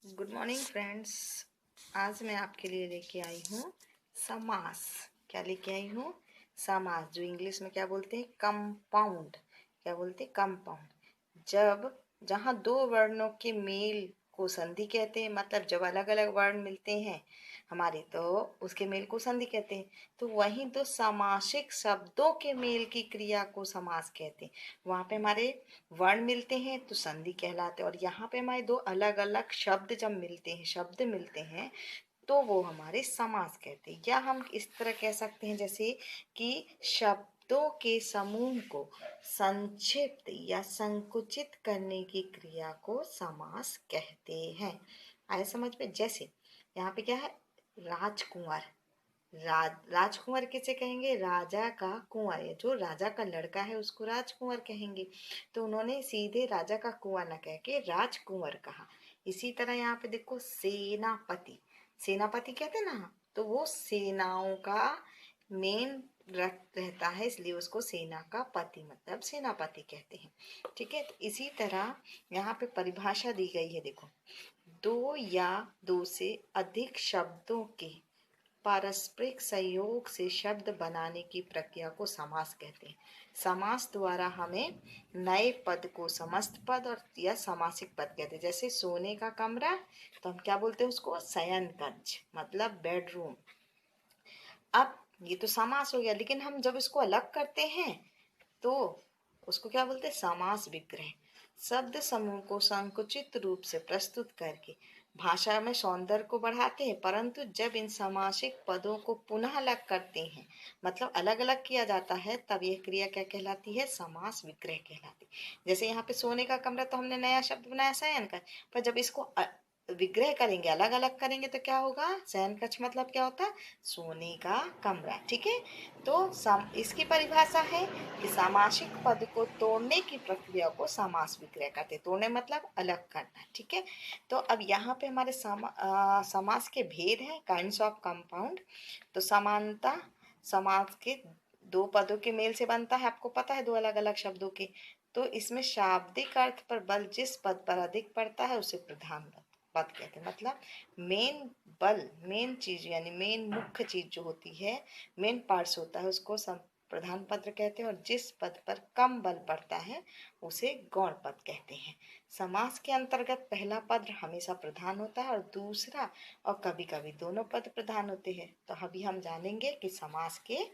Good morning friends. आज मैं आपके लिए लेके आई हूँ समास। क्या लेके आई हूँ? समास, जो इंग्लिश में क्या बोलते हैं? कंपाउंड। क्या बोलते हैं? कंपाउंड। जहाँ दो वर्णों के मेल को संधि कहते हैं, मतलब जब अलग अलग वर्ण मिलते हैं हमारे, तो उसके मेल को संधि कहते हैं। तो वहीं दो समासिक शब्दों के मेल की क्रिया को समास कहते हैं। वहाँ पे हमारे वर्ण मिलते हैं तो संधि कहलाते हैं, और यहाँ पे हमारे दो अलग अलग शब्द जब मिलते हैं, शब्द मिलते हैं, तो वो हमारे समास कहते हैं। या हम इस तरह कह सकते हैं जैसे कि शब्दों के समूह को संक्षिप्त या संकुचित करने की क्रिया को समास कहते हैं। आए समझ में? जैसे यहाँ पे क्या है? राजकुंवर। राजकुंवर किसे कहेंगे? राजा का कुंवर, या जो राजा का लड़का है उसको राजकुंवर कहेंगे। तो उन्होंने सीधे राजा का कुंवर न कह के राजकुंवर कहा। इसी तरह यहाँ पे देखो, सेनापति। सेनापति कहते हैं ना, तो वो सेनाओं का मेन रहता है, इसलिए उसको सेना का पति मतलब सेनापति कहते हैं। ठीक है, तो इसी तरह यहाँ पे परिभाषा दी गई है। देखो, दो या दो से अधिक शब्दों के पारस्परिक संयोग से शब्द बनाने की प्रक्रिया को समास कहते हैं। समास द्वारा हमें नए पद को समस्त पद और या समासिक पद कहते हैं। जैसे सोने का कमरा, तो हम क्या बोलते हैं उसको? शयन कक्ष, मतलब बेडरूम। अब ये तो समास हो गया, लेकिन हम जब इसको अलग करते हैं तो उसको क्या बोलते हैं? समास विग्रह। शब्द समूह को संकुचित रूप से प्रस्तुत करके भाषा में सौंदर्य को बढ़ाते हैं, परंतु जब इन समासिक पदों को पुनः अलग करते हैं, मतलब अलग अलग किया जाता है, तब यह क्रिया क्या कहलाती है? समास विग्रह कहलाती है। जैसे यहाँ पे सोने का कमरा, तो हमने नया शब्द बनाया शयन का, पर जब इसको विग्रह करेंगे, अलग अलग करेंगे, तो क्या होगा? शयन कक्ष मतलब क्या होता है? सोने का कमरा। ठीक है, तो इसकी परिभाषा है कि सामासिक पद को तोड़ने की प्रक्रिया को समास विग्रह कहते हैं। तोड़ने मतलब अलग करना। ठीक है, तो अब यहाँ पे हमारे समास के भेद हैं, काइंड्स ऑफ कंपाउंड। तो समानता समास के दो पदों के मेल से बनता है, आपको पता है, दो अलग अलग शब्दों के। तो इसमें शाब्दिक अर्थ पर बल जिस पद पर अधिक पड़ता है उसे प्रधान पद कहते हैं। मतलब मेन बल, मेन चीज, यानी मेन मुख्य चीज जो होती है, मेन पार्ट्स होता है, उसको प्रधान पद कहते हैं, और जिस पद पर कम बल पड़ता है उसे गौण पद कहते हैं। समास के अंतर्गत पहला पद हमेशा प्रधान होता है और दूसरा, और कभी कभी दोनों पद प्रधान होते हैं। तो अभी हम जानेंगे कि समास के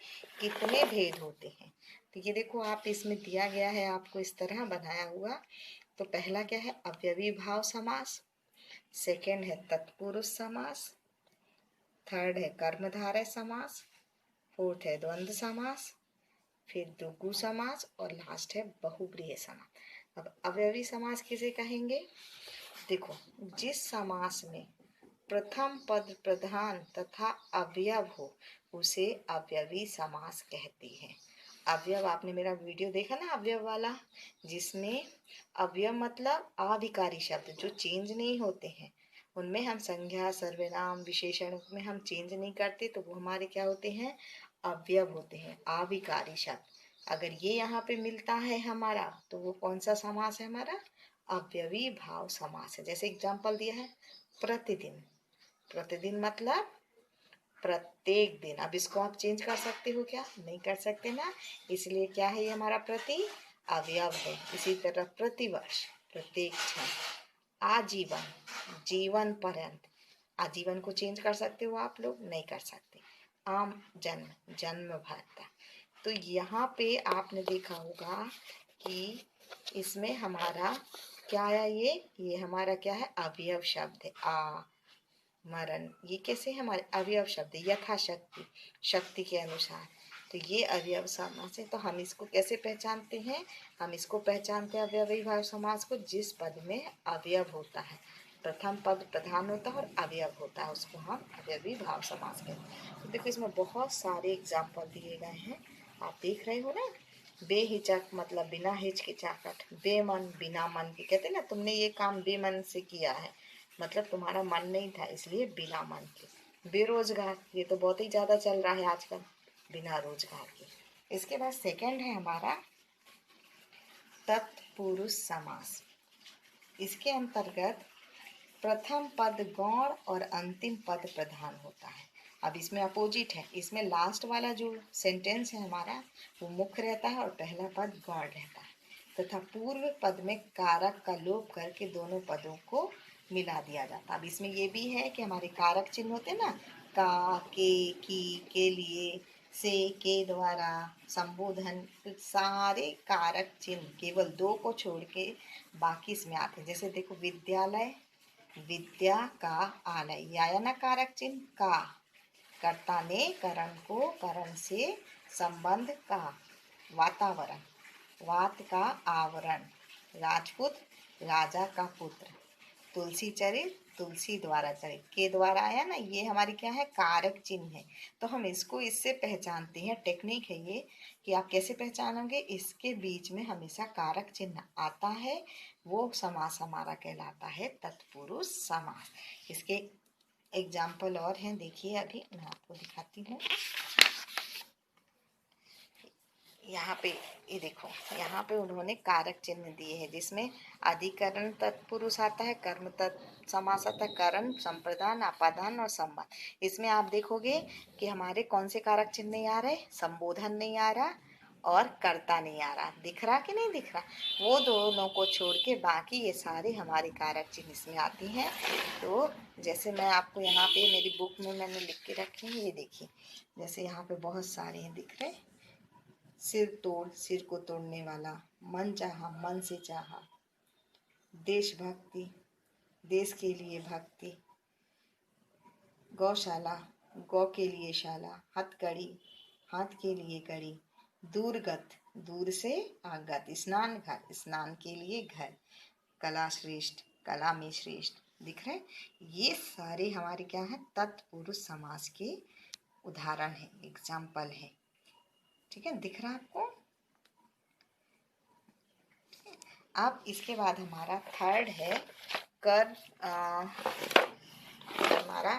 कितने भेद होते हैं। तो ये देखो, आप इसमें दिया गया है, आपको इस तरह बनाया हुआ। तो पहला क्या है? अव्ययी भाव समास। सेकंड है तत्पुरुष समास। थर्ड है कर्मधारय समास। फोर्थ है द्वंद्व समास। फिर द्विगु समास, और लास्ट है बहुब्रीहि समास। अब अव्ययी समास किसे कहेंगे? देखो, जिस समास में प्रथम पद प्रधान तथा अवयव हो उसे अव्ययी समास कहते हैं। अवयव, आपने मेरा वीडियो देखा ना अवयव वाला, जिसमें अवयव मतलब आधिकारी शब्द जो चेंज नहीं होते हैं, उनमें हम संज्ञा सर्वनाम विशेषण में हम चेंज नहीं करते, तो वो हमारे क्या होते हैं? अवयव होते हैं, आविकारी शब्द। अगर ये यहाँ पे मिलता है हमारा, तो वो कौन सा समास है? हमारा अव्ययी भाव समास है। जैसे एग्जांपल दिया है, प्रतिदिन। प्रतिदिन मतलब प्रत्येक दिन। अब इसको आप चेंज कर सकते हो क्या? नहीं कर सकते ना, इसलिए क्या है? ये हमारा प्रति अवयव है। इसी तरह प्रतिवर्ष, प्रत्येक क्षण, आजीवन, जीवन पर्यंत। आजीवन को चेंज कर सकते हो आप लोग? नहीं कर सकते। आम जन्म, जन्म भरता। तो यहाँ पे आपने देखा होगा कि इसमें हमारा क्या है? ये हमारा क्या है? अवयव शब्द है। मरण, ये कैसे हमारे अवयव शब्द? यथाशक्ति, शक्ति के अनुसार। तो ये अवयव समास है। तो हम इसको कैसे पहचानते हैं? हम इसको पहचानते हैं अव्ययी भाव समास को, जिस पद में अवयव होता है, प्रथम पद प्रधान होता है और अवयव होता है, उसको हम अव्ययी भाव समास कहते हैं। तो देखो, इसमें बहुत सारे एग्जाम्पल दिए गए हैं, आप देख रहे हो ना। बेहिचक मतलब बिना हिचकिचाहट। बेमन, बिना मन के। कहते ना, तुमने ये काम बेमन से किया है, मतलब तुम्हारा मन नहीं था, इसलिए बिना मन के। बेरोजगार, ये तो बहुत ही ज्यादा चल रहा है आजकल, बिना रोजगार के। इसके बाद सेकंड है हमारा तत्पुरुष समास। इसके अंतर्गत प्रथम पद गौण और अंतिम पद प्रधान होता है। अब इसमें अपोजिट है, इसमें लास्ट वाला जो सेंटेंस है हमारा वो मुख्य रहता है और पहला पद गौण रहता है तथा पूर्व पद में कारक का लोप करके दोनों पदों को मिला दिया जाता है। अब इसमें ये भी है कि हमारे कारक चिन्ह होते हैं ना, का, के लिए, से, के द्वारा, संबोधन, तो सारे कारक चिन्ह केवल दो को छोड़ के बाकी इसमें आते हैं। जैसे देखो विद्यालय, विद्या का आलय, ये आया ना कारक चिन्ह का। कर्ता ने करण को करण से संबंध का। वातावरण, वात का आवरण, राजपुत्र राजा का पुत्र। तुलसी चरित, तुलसी द्वारा चरित, के द्वारा आया ना, ये हमारी क्या है, कारक चिन्ह है। तो हम इसको इससे पहचानते हैं। टेक्निक है ये कि आप कैसे पहचानोगे, इसके बीच में हमेशा कारक चिन्ह आता है, वो समास हमारा कहलाता है तत्पुरुष समास। इसके एग्जाम्पल और हैं, देखिए अभी मैं आपको दिखाती हूँ। यहाँ पे ये देखो, यहाँ पे उन्होंने कारक चिन्ह दिए हैं जिसमें अधिकरण तत्पुरुष आता है, कर्म समास आता है, करण, संप्रदान, अपादान और संबंध। इसमें आप देखोगे कि हमारे कौन से कारक चिन्ह नहीं आ रहे, संबोधन नहीं आ रहा और कर्ता नहीं आ रहा। दिख रहा कि नहीं दिख रहा, वो दोनों को छोड़ के बाकी ये सारे हमारे कारक चिन्ह इसमें आती हैं। तो जैसे मैं आपको यहाँ पे मेरी बुक में मैंने लिख के रखे हैं, ये देखिए, जैसे यहाँ पे बहुत सारे हैं, दिख रहे, सिर तोड़, सिर को तोड़ने वाला, मन चाहा, मन से चाहा, देशभक्ति, देश के लिए भक्ति, गौशाला, गौ के लिए शाला, हथकड़ी, हाथ के लिए कड़ी, दूरगत, दूर से आगत, स्नान घर, स्नान के लिए घर, कला श्रेष्ठ, कला में श्रेष्ठ। दिख रहे, ये सारे हमारे क्या है, तत्पुरुष समास के उदाहरण है, एग्जाम्पल है। ठीक है, दिख रहा आपको। अब इसके बाद हमारा थर्ड है कर, हमारा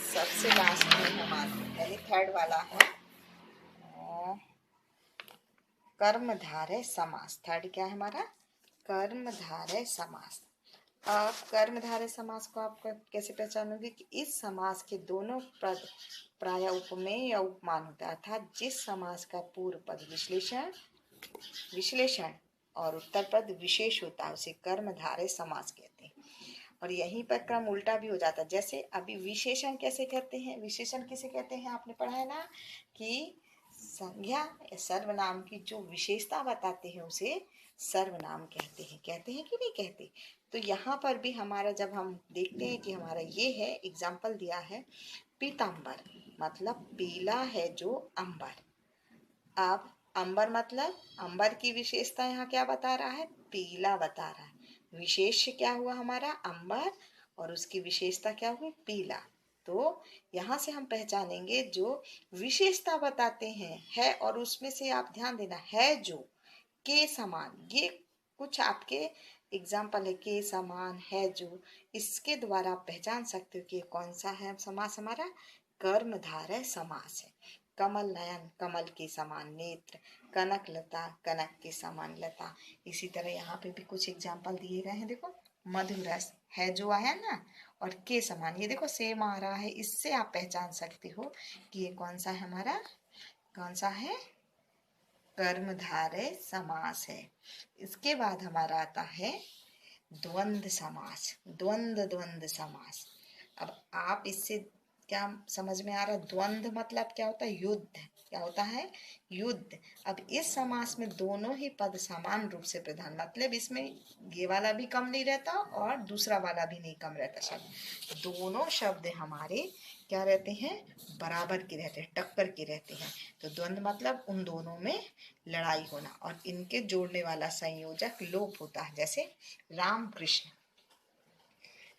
सबसे लास्ट में हमारा यानी थर्ड वाला है कर्मधारय समास। थर्ड क्या है हमारा, कर्मधारय समास। अब कर्मधारय समास को आप कैसे पहचानोगे कि इस समास के दोनों पद प्राय उपमेय या उपमान होता है, अर्थात जिस समास का पूर्व पद विश्लेषण और उत्तर पद विशेष होता है उसे कर्मधारय समास कहते हैं। और यहीं पर क्रम उल्टा भी हो जाता है। जैसे अभी विशेषण कैसे कहते हैं, विशेषण किसे कहते हैं, आपने पढ़ा है ना कि संज्ञा या सर्वनाम की जो विशेषता बताते हैं उसे सर्वनाम कहते हैं। कहते हैं कि नहीं कहते। तो यहाँ पर भी हमारा जब हम देखते हैं कि हमारा ये है, एग्जाम्पल दिया है पीताम्बर, मतलब पीला है जो अंबर। अब अंबर मतलब अंबर की विशेषता यहाँ क्या बता रहा है, पीला बता रहा है। विशेष क्या हुआ हमारा अंबर और उसकी विशेषता क्या हुई, पीला। तो यहाँ से हम पहचानेंगे जो विशेषता बताते हैं है, और उसमें से आप ध्यान देना है जो के समान, ये कुछ आपके एग्जाम्पल है, के समान है जो, इसके द्वारा आप पहचान सकते हो कि कौन सा है समास हमारा, कर्मधारय समास है। कमल नयन, कमल के समान नेत्र, कनक लता, कनक के समान लता। इसी तरह यहाँ पे भी कुछ एग्जाम्पल दिए गए हैं, देखो मधुरस है जो आया ना, और के समान, ये देखो सेम आ रहा है। इससे आप पहचान सकते हो कि ये कौन सा है हमारा, कौन सा है, कर्मधारय समास है। इसके बाद हमारा आता है द्वंद्व समास, द्वंद्व समास। अब आप इससे क्या समझ में आ रहा है, द्वंद्व मतलब क्या होता है, युद्ध, क्या होता है, युद्ध। अब इस समास में दोनों ही पद समान रूप से प्रधान, मतलब इसमें ये वाला भी कम नहीं रहता और दूसरा वाला भी नहीं कम रहता, शब्द दोनों शब्द हमारे क्या रहते हैं, बराबर के रहते हैं, टक्कर के रहते हैं। तो द्वंद्व मतलब उन दोनों में लड़ाई होना, और इनके जोड़ने वाला संयोजक लोप होता है। जैसे राम कृष्ण,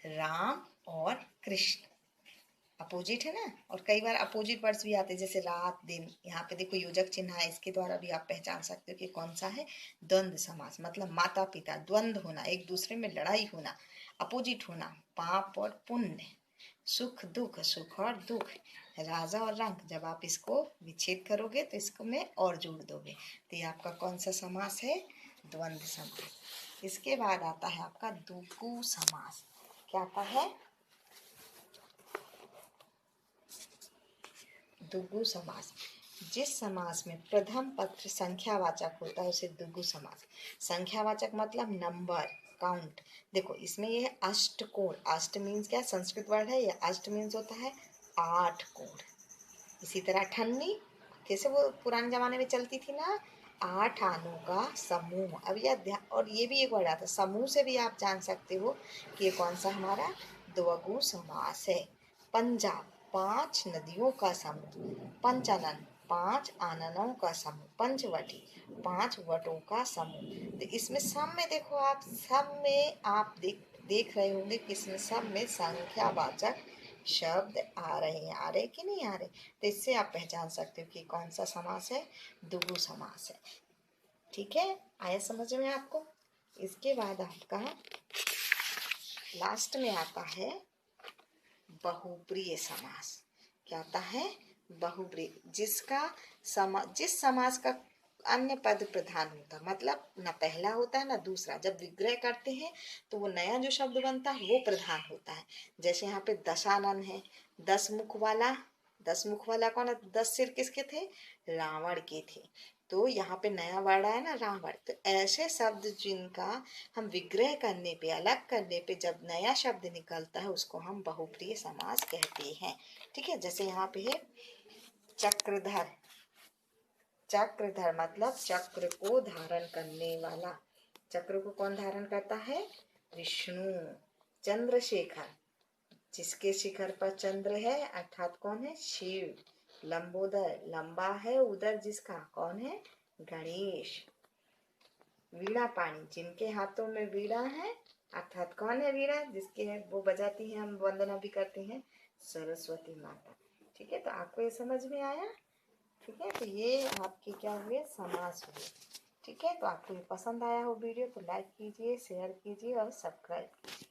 राम और कृष्ण अपोजिट है ना, और कई बार अपोजिट वर्ड्स भी आते हैं जैसे रात दिन। यहाँ पे देखो योजक चिन्ह है, इसके द्वारा भी आप पहचान सकते हो कि कौन सा है, द्वंद्व समास। मतलब माता पिता, द्वंद्व होना, एक दूसरे में लड़ाई होना, अपोजिट होना, पाप और पुण्य, सुख दुख, सुख और दुख, राजा और रंग। जब आप इसको विच्छेद करोगे तो इसको में और जोड़ दोगे, तो ये आपका कौन सा समास है, द्वंद्व समास। इसके बाद आता है आपका द्विगु समास। क्या आता है? द्विगु समास। जिस समास में प्रथम पद संख्यावाचक होता है उसे द्विगु समास। संख्यावाचक मतलब नंबर, काउंट। देखो इसमें ये है अष्टकोण। अष्ट मीन्स क्या? संस्कृत वर्ड है। ये अष्ट मीन्स होता है 8 कोण। इसी तरह अठन्नी कैसे वो पुराने जमाने में चलती थी ना, 8 आनों का समूह। अब यह और ये भी एक वर्ड आता है समूह से भी आप जान सकते हो कि ये कौन सा हमारा द्विगु समास है। पंजाब 5 नदियों का समूह। पंचानन 5 आननों का समूह। पंचवटी 5 वटों का समूह। तो इसमें सब में देखो आप, सब में आप देख रहे होंगे कि इसमें सब में संख्यावाचक शब्द आ रहे कि नहीं आ रहे? तो इससे आप पहचान सकते हो कि कौन सा समास है, द्विगु समास है। ठीक है, आया समझ में आपको? इसके बाद आपका लास्ट में आता है बहुप्रिय समास। क्या आता है? बहुप्रिय। जिस समास का अन्य पद प्रधान होता, मतलब न पहला होता है न दूसरा। जब विग्रह करते हैं तो वो नया जो शब्द बनता है वो प्रधान होता है। जैसे यहाँ पे दशानन है, 10 मुख वाला। 10 मुख वाला कौन है? 10 सिर किसके थे? रावण के थे। तो यहाँ पे नया वर्ड आया ना, रावण। तो ऐसे शब्द जिनका हम विग्रह करने पे, अलग करने पे जब नया शब्द निकलता है उसको हम बहुप्रिय समास कहते हैं। ठीक है, जैसे यहाँ पे है चक्रधर। चक्रधर मतलब चक्र को धारण करने वाला। चक्र को कौन धारण करता है? विष्णु। चंद्रशेखर, जिसके शिखर पर चंद्र है अर्थात कौन है? शिव। लंबोदर, लंबा है उदर जिसका, कौन है? गणेश। वीणा पाणी, जिनके हाथों में वीणा है अर्थात कौन है? वीणा, जिसके है वो बजाती है, हम वंदना भी करते हैं, सरस्वती माता। ठीक है, तो आपको ये समझ में आया? ठीक है, तो ये आपके क्या हुए? समास हुए। ठीक है, तो आपको ये पसंद आया हो वीडियो तो लाइक कीजिए, शेयर कीजिए और सब्सक्राइब कीजिए।